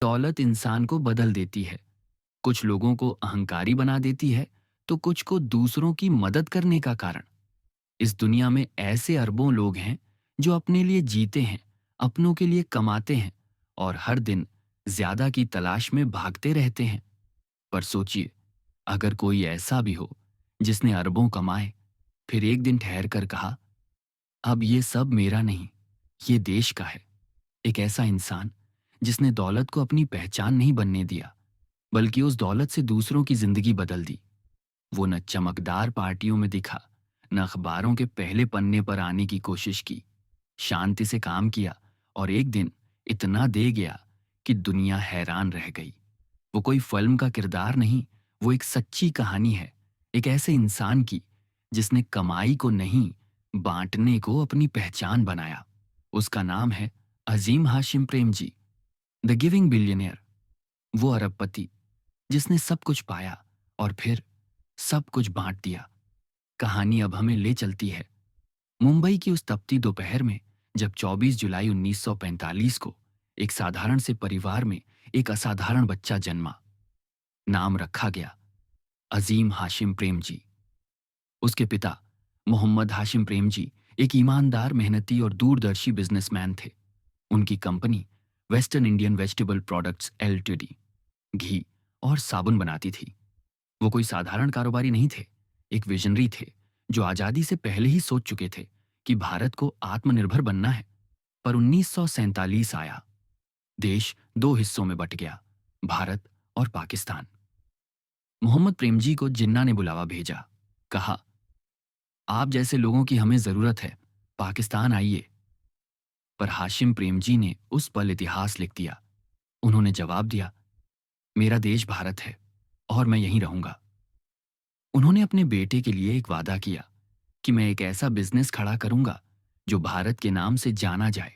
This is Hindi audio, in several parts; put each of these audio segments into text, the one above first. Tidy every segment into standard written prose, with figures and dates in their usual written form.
दौलत इंसान को बदल देती है। कुछ लोगों को अहंकारी बना देती है, तो कुछ को दूसरों की मदद करने का कारण। इस दुनिया में ऐसे अरबों लोग हैं जो अपने लिए जीते हैं, अपनों के लिए कमाते हैं और हर दिन ज्यादा की तलाश में भागते रहते हैं। पर सोचिए, अगर कोई ऐसा भी हो जिसने अरबों कमाए, फिर एक दिन ठहर कर कहा, अब ये सब मेरा नहीं, ये देश का है। एक ऐसा इंसान जिसने दौलत को अपनी पहचान नहीं बनने दिया, बल्कि उस दौलत से दूसरों की जिंदगी बदल दी। वो न चमकदार पार्टियों में दिखा, न अखबारों के पहले पन्ने पर आने की कोशिश की। शांति से काम किया और एक दिन इतना दे गया कि दुनिया हैरान रह गई। वो कोई फिल्म का किरदार नहीं, वो एक सच्ची कहानी है, एक ऐसे इंसान की जिसने कमाई को नहीं, बांटने को अपनी पहचान बनाया। उसका नाम है Azim Hashim Premji, the giving billionaire. वो अरबपति जिसने सब कुछ पाया और फिर सब कुछ बांट दिया। कहानी अब हमें ले चलती है मुंबई की उस तपती दोपहर में, जब 24 जुलाई 1945 को एक साधारण से परिवार में एक असाधारण बच्चा जन्मा। नाम रखा गया अजीम हाशिम प्रेमजी। उसके पिता मोहम्मद हाशिम प्रेमजी एक ईमानदार, मेहनती और दूरदर्शी बिजनेसमैन थे। उनकी company western Indian vegetable products LTD घी और साबुन बनाती थी। वो कोई साधारण कारोबारी नहीं थे, एक विजनरी थे जो आजादी से पहले ही सोच चुके थे कि भारत को आत्मनिर्भर बनना है। पर 1947 आया। देश दो हिस्सों में बट गया, भारत और पाकिस्तान। मोहम्मद प्रेमजी को जिन्ना ने बुलावा भेजा। कहा, आप जैसे लोगों की हमें जरूरत है, पाकिस्तान आइए। पर हाशिम प्रेमजी ने उस पल इतिहास लिख दिया। उन्होंने जवाब दिया, मेरा देश भारत है और मैं यहीं रहूंगा। उन्होंने अपने बेटे के लिए एक वादा किया कि मैं एक ऐसा बिजनेस खड़ा करूंगा जो भारत के नाम से जाना जाए।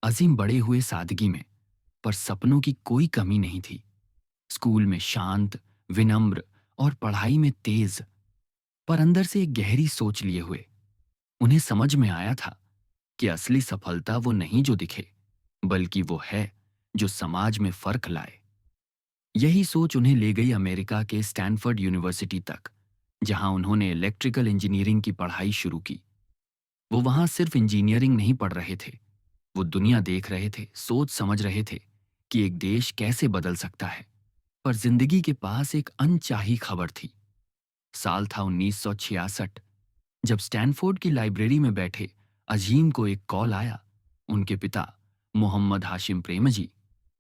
अजीम बड़े हुए सादगी में, पर सपनों की कोई कमी नहीं थी। स्कूल में शांत, विनम्र और पढ़ाई में तेज, पर अंदर से एक गहरी सोच लिए हुए। उन्हें समझ में आया था कि असली सफलता वो नहीं जो दिखे, बल्कि वो है जो समाज में फर्क लाए। यही सोच उन्हें ले गई अमेरिका के स्टैनफोर्ड यूनिवर्सिटी तक, जहां उन्होंने इलेक्ट्रिकल इंजीनियरिंग की पढ़ाई शुरू की। वो वहां सिर्फ इंजीनियरिंग नहीं पढ़ रहे थे, वो दुनिया देख रहे थे, सोच समझ रहे थे कि एक देश कैसे बदल सकता है। पर जिंदगी के पास एक अनचाही खबर थी। साल था 1966, जब स्टैनफोर्ड की लाइब्रेरी में बैठे अजीम को एक कॉल आया। उनके पिता मोहम्मद हाशिम प्रेमजी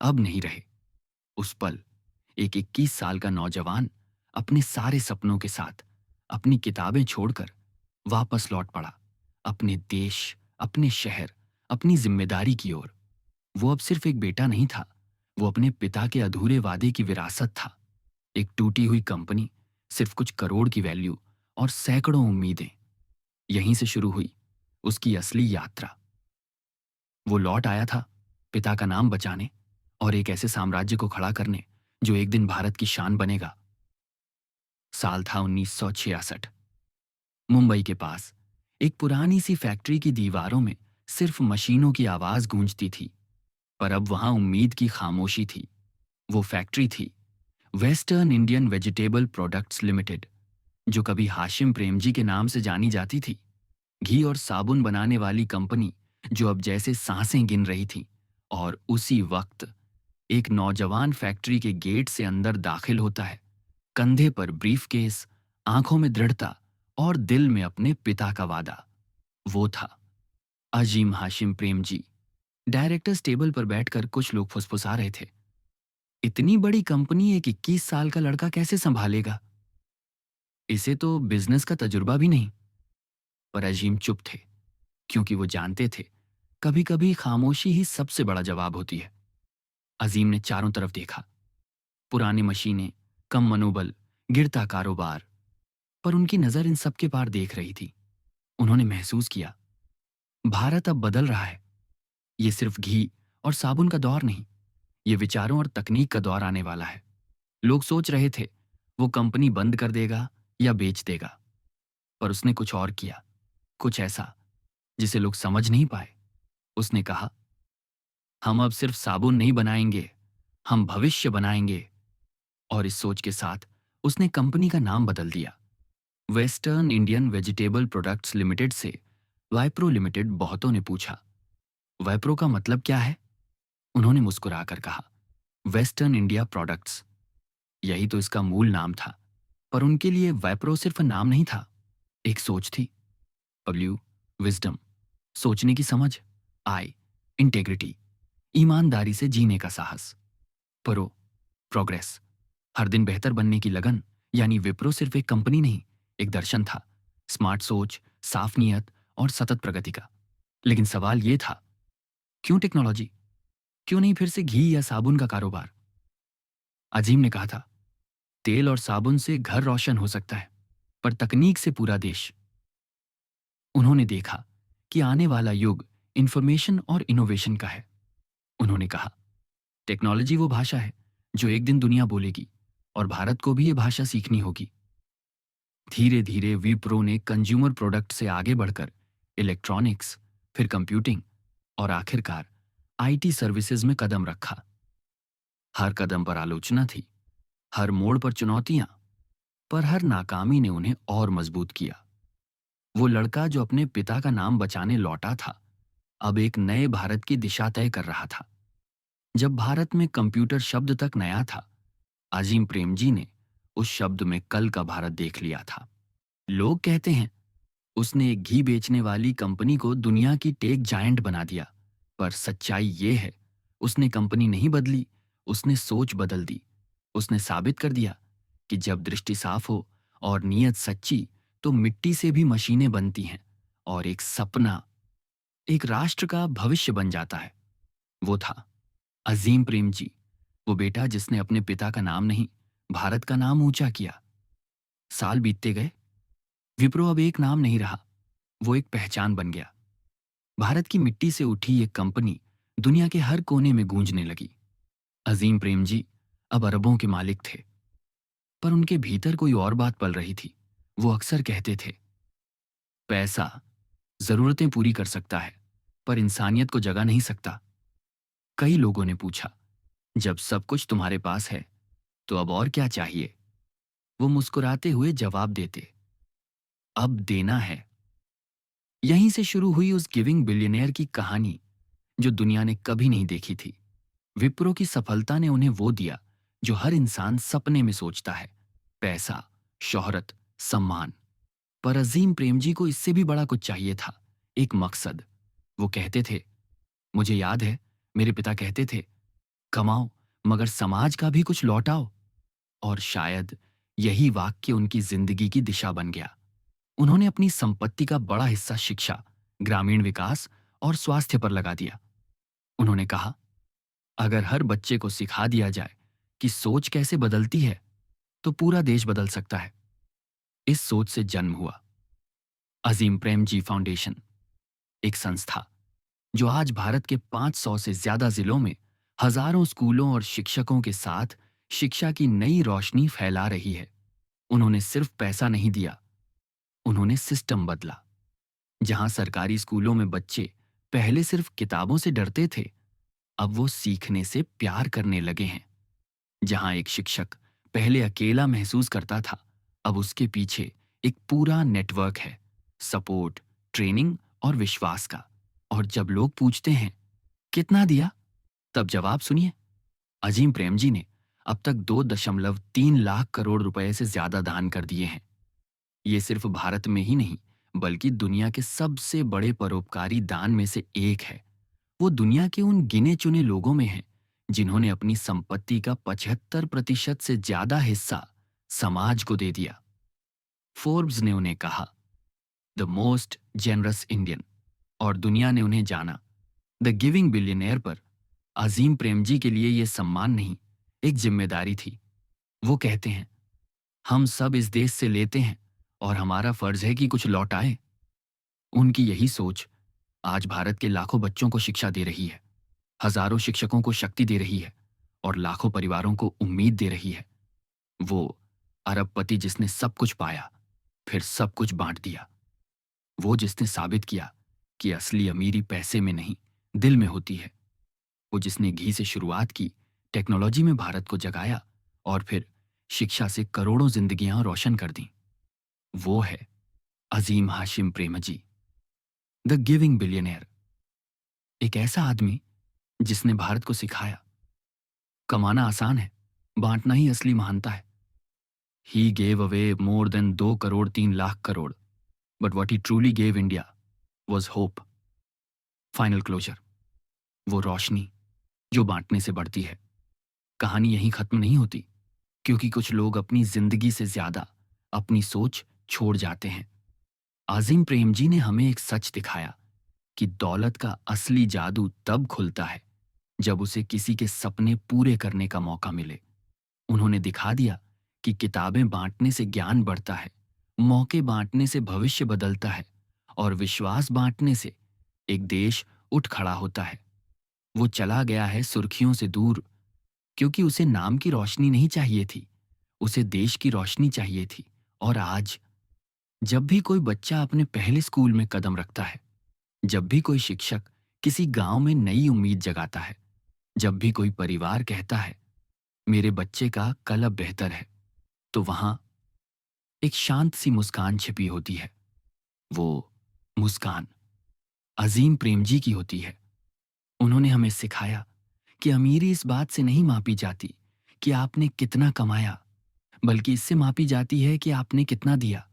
अब नहीं रहे। उस पल एक 21 साल का नौजवान अपने सारे सपनों के साथ, अपनी किताबें छोड़कर वापस लौट पड़ा, अपने देश, अपने शहर, अपनी जिम्मेदारी की ओर। वो अब सिर्फ एक बेटा नहीं था, वो अपने पिता के अधूरे वादे की विरासत था। एक टूटी हुई कंपनी, सिर्फ कुछ करोड़ की वैल्यू और सैकड़ों उम्मीदें। यहीं से शुरू हुई उसकी असली यात्रा। वो लौट आया था पिता का नाम बचाने और एक ऐसे साम्राज्य को खड़ा करने जो एक दिन भारत की शान बनेगा। साल था 1966। मुंबई के पास एक पुरानी सी फैक्ट्री की दीवारों में सिर्फ मशीनों की आवाज गूंजती थी, पर अब वहां उम्मीद की खामोशी थी। वो फैक्ट्री थी western Indian vegetable products limited, जो कभी हाशिम प्रेमजी के नाम से जानी जाती थी। घी और साबुन बनाने वाली कंपनी जो अब जैसे सांसें गिन रही थी। और उसी वक्त एक नौजवान फैक्ट्री के गेट से अंदर दाखिल होता है, कंधे पर ब्रीफकेस, आंखों में दृढ़ता और दिल में अपने पिता का वादा। वो था अजीम हाशिम प्रेमजी। डायरेक्टर्स टेबल पर बैठकर कुछ लोग फुसफुसा रहे थे, इतनी बड़ी कंपनी एक 21 साल का लड़का कैसे संभालेगा? इसे तो बिजनेस का तजुर्बा भी नहीं। पर अजीम चुप थे, क्योंकि वो जानते थे कभी कभी खामोशी ही सबसे बड़ा जवाब होती है। अजीम ने चारों तरफ देखा, पुरानी मशीनें, कम मनोबल, गिरता कारोबार, पर उनकी नजर इन सब के पार देख रही थी। उन्होंने महसूस किया, भारत अब बदल रहा है। ये सिर्फ घी और साबुन का दौर नहीं, ये विचारों और तकनीक का दौर आने वाला है। लोग सोच रहे थे वो कंपनी बंद कर देगा या बेच देगा, पर उसने कुछ और किया, कुछ ऐसा जिसे लोग समझ नहीं पाए। उसने कहा, हम अब सिर्फ साबुन नहीं बनाएंगे, हम भविष्य बनाएंगे। और इस सोच के साथ उसने कंपनी का नाम बदल दिया। Western Indian vegetable products limited से वाइप्रो लिमिटेड। बहुतों ने पूछा, वाइप्रो का मतलब क्या है? उन्होंने मुस्कुराकर कहा, वेस्टर्न इंडिया प्रोडक्ट्स। यही तो इसका मूल नाम था। पर उनके लिए वाइप्रो सिर्फ नाम नहीं था, एक सोच थी। डब्ल्यू, विजडम, सोचने की समझ। आई, इंटेग्रिटी, ईमानदारी से जीने का साहस। प्रो, प्रोग्रेस, हर दिन बेहतर बनने की लगन। यानी विप्रो सिर्फ एक कंपनी नहीं, एक दर्शन था। स्मार्ट सोच, साफ नीयत और सतत प्रगति का। लेकिन सवाल यह था, क्यों टेक्नोलॉजी? क्यों नहीं फिर से घी या साबुन का कारोबार? अजीम ने कहा था, तेल और साबुन से घर रोशन हो सकता है, पर तकनीक से पूरा देश। उन्होंने देखा कि आने वाला युग इंफॉर्मेशन और इनोवेशन का है। उन्होंने कहा, टेक्नोलॉजी वो भाषा है जो एक दिन दुनिया बोलेगी, और भारत को भी ये भाषा सीखनी होगी। धीरे धीरे विप्रो ने कंज्यूमर प्रोडक्ट से आगे बढ़कर इलेक्ट्रॉनिक्स, फिर कंप्यूटिंग और आखिरकार आईटी सर्विसेज में कदम रखा। हर कदम पर आलोचना थी, हर मोड़ पर चुनौतियां, पर हर नाकामी ने उन्हें और मजबूत किया। वो लड़का जो अपने पिता का नाम बचाने लौटा था, अब एक नए भारत की दिशा तय कर रहा था। जब भारत में कंप्यूटर शब्द तक नया था, अजीम प्रेमजी ने उस शब्द में कल का भारत देख लिया था। लोग कहते हैं उसने एक घी बेचने वाली कंपनी को दुनिया की टेक जायंट बना दिया, पर सच्चाई ये है, उसने कंपनी नहीं बदली, उसने सोच बदल दी। उसने साबित कर दिया कि जब दृष्टि साफ हो और नीयत सच्ची, तो मिट्टी से भी मशीनें बनती हैं और एक सपना, एक राष्ट्र का भविष्य बन जाता है। वो था अजीम प्रेमजी, वो बेटा जिसने अपने पिता का नाम नहीं, भारत का नाम ऊंचा किया। साल बीतते गए, विप्रो अब एक नाम नहीं रहा, वो एक पहचान बन गया। भारत की मिट्टी से उठी ये कंपनी दुनिया के हर कोने में गूंजने लगी। अजीम प्रेमजी अब अरबों के मालिक थे, पर उनके भीतर कोई और बात पल रही थी। वो अक्सर कहते थे, पैसा जरूरतें पूरी कर सकता है, पर इंसानियत को जगा नहीं सकता। कई लोगों ने पूछा, जब सब कुछ तुम्हारे पास है, तो अब और क्या चाहिए? वो मुस्कुराते हुए जवाब देते, अब देना है। यहीं से शुरू हुई उस गिविंग बिलियनियर की कहानी जो दुनिया ने कभी नहीं देखी थी। विप्रो की सफलता ने उन्हें वो दिया जो हर इंसान सपने में सोचता है, पैसा, शोहरत, सम्मान। पर अजीम प्रेमजी को इससे भी बड़ा कुछ चाहिए था, एक मकसद। वो कहते थे, मुझे याद है मेरे पिता कहते थे, कमाओ मगर समाज का भी कुछ लौटाओ। और शायद यही वाक्य उनकी जिंदगी की दिशा बन गया। उन्होंने अपनी संपत्ति का बड़ा हिस्सा शिक्षा, ग्रामीण विकास और स्वास्थ्य पर लगा दिया। उन्होंने कहा, अगर हर बच्चे को सिखा दिया जाए कि सोच कैसे बदलती है, तो पूरा देश बदल सकता है। इस सोच से जन्म हुआ अजीम प्रेमजी फाउंडेशन, एक संस्था जो आज भारत के 500 से ज्यादा जिलों में हजारों स्कूलों और शिक्षकों के साथ शिक्षा की नई रोशनी फैला रही है। उन्होंने सिर्फ पैसा नहीं दिया, उन्होंने सिस्टम बदला। जहां सरकारी स्कूलों में बच्चे पहले सिर्फ किताबों से डरते थे, अब वो सीखने से प्यार करने लगे हैं। जहां एक शिक्षक पहले अकेला महसूस करता था, अब उसके पीछे एक पूरा नेटवर्क है, सपोर्ट, ट्रेनिंग और विश्वास का। और जब लोग पूछते हैं, कितना दिया? तब जवाब सुनिए, अजीम प्रेमजी ने अब तक 2.3 लाख करोड़ रुपए से ज्यादा दान कर दिए हैं। ये सिर्फ भारत में ही नहीं, बल्कि दुनिया के सबसे बड़े परोपकारी दान में से एक है। वो दुनिया के उन गिने चुने लोगों में है जिन्होंने अपनी संपत्ति का 75% से ज्यादा हिस्सा समाज को दे दिया। फोर्ब्स ने उन्हें कहा, द मोस्ट जेनरस इंडियन, और दुनिया ने उन्हें जाना, द गिविंग बिलियनियर। पर अजीम प्रेमजी के लिए यह सम्मान नहीं, एक जिम्मेदारी थी। वो कहते हैं, हम सब इस देश से लेते हैं और हमारा फर्ज है कि कुछ लौटाएं। उनकी यही सोच आज भारत के लाखों बच्चों को शिक्षा दे रही है, हजारों शिक्षकों को शक्ति दे रही है और लाखों परिवारों को उम्मीद दे रही है। वो अरबपति जिसने सब कुछ पाया, फिर सब कुछ बांट दिया। वो जिसने साबित किया कि असली अमीरी पैसे में नहीं, दिल में होती है। वो जिसने घी से शुरुआत की, टेक्नोलॉजी में भारत को जगाया और फिर शिक्षा से करोड़ों जिंदगियां रोशन कर दी। वो है Azim Hashim Premji, the giving billionaire. एक ऐसा आदमी जिसने भारत को सिखाया कमाना आसान है, बांटना ही असली महानता है। He gave away more than 2 crore 3 lakh crore, but what he truly gave India was hope. Final closure, वो रोशनी जो बांटने से बढ़ती है। कहानी यहीं खत्म नहीं होती, क्योंकि कुछ लोग अपनी जिंदगी से ज्यादा अपनी सोच छोड़ जाते हैं। आजिम प्रेमजी ने हमें एक सच दिखाया कि दौलत का असली जादू तब खुलता है जब उसे किसी के सपने पूरे करने का मौका मिले। उन्होंने दिखा दिया कि किताबें बांटने से ज्ञान बढ़ता है, मौके बांटने से भविष्य बदलता है और विश्वास बांटने से एक देश उठ खड़ा होता है। वो चला गया है सुर्खियों से दूर, क्योंकि उसे नाम की रोशनी नहीं चाहिए थी, उसे देश की रोशनी चाहिए थी। और आज जब भी कोई बच्चा अपने पहले स्कूल में कदम रखता है, जब भी कोई शिक्षक किसी गांव में नई उम्मीद जगाता है, जब भी कोई परिवार कहता है मेरे बच्चे का कल अब बेहतर है, तो वहां एक शांत सी मुस्कान छिपी होती है। वो मुस्कान अजीम प्रेमजी की होती है। उन्होंने हमें सिखाया कि अमीरी इस बात से नहीं मापी जाती कि आपने कितना कमाया, बल्कि इससे मापी जाती है कि आपने कितना दिया।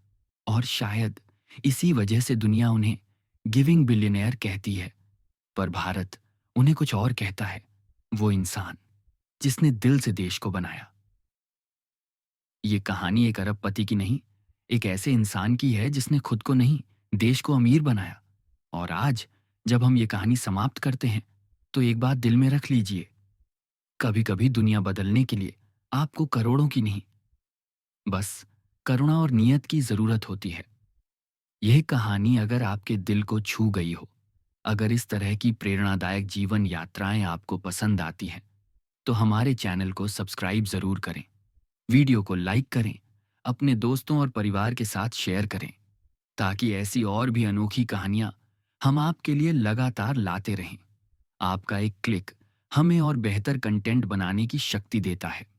और शायद इसी वजह से दुनिया उन्हें गिविंग बिलियनेयर कहती है, पर भारत उन्हें कुछ और कहता है, वो इंसान जिसने दिल से देश को बनाया। ये कहानी एक अरबपति की नहीं, एक ऐसे इंसान की है जिसने खुद को नहीं, देश को अमीर बनाया। और आज जब हम ये कहानी समाप्त करते हैं, तो एक बात दिल में रख लीजिए, कभी कभी दुनिया बदलने के लिए आपको करोड़ों की नहीं, बस करुणा और नियत की जरूरत होती है। यह कहानी अगर आपके दिल को छू गई हो, अगर इस तरह की प्रेरणादायक जीवन यात्राएं आपको पसंद आती हैं, तो हमारे चैनल को सब्सक्राइब जरूर करें, वीडियो को लाइक करें, अपने दोस्तों और परिवार के साथ शेयर करें, ताकि ऐसी और भी अनोखी कहानियां हम आपके लिए लगातार लाते रहें। आपका एक क्लिक हमें और बेहतर कंटेंट बनाने की शक्ति देता है।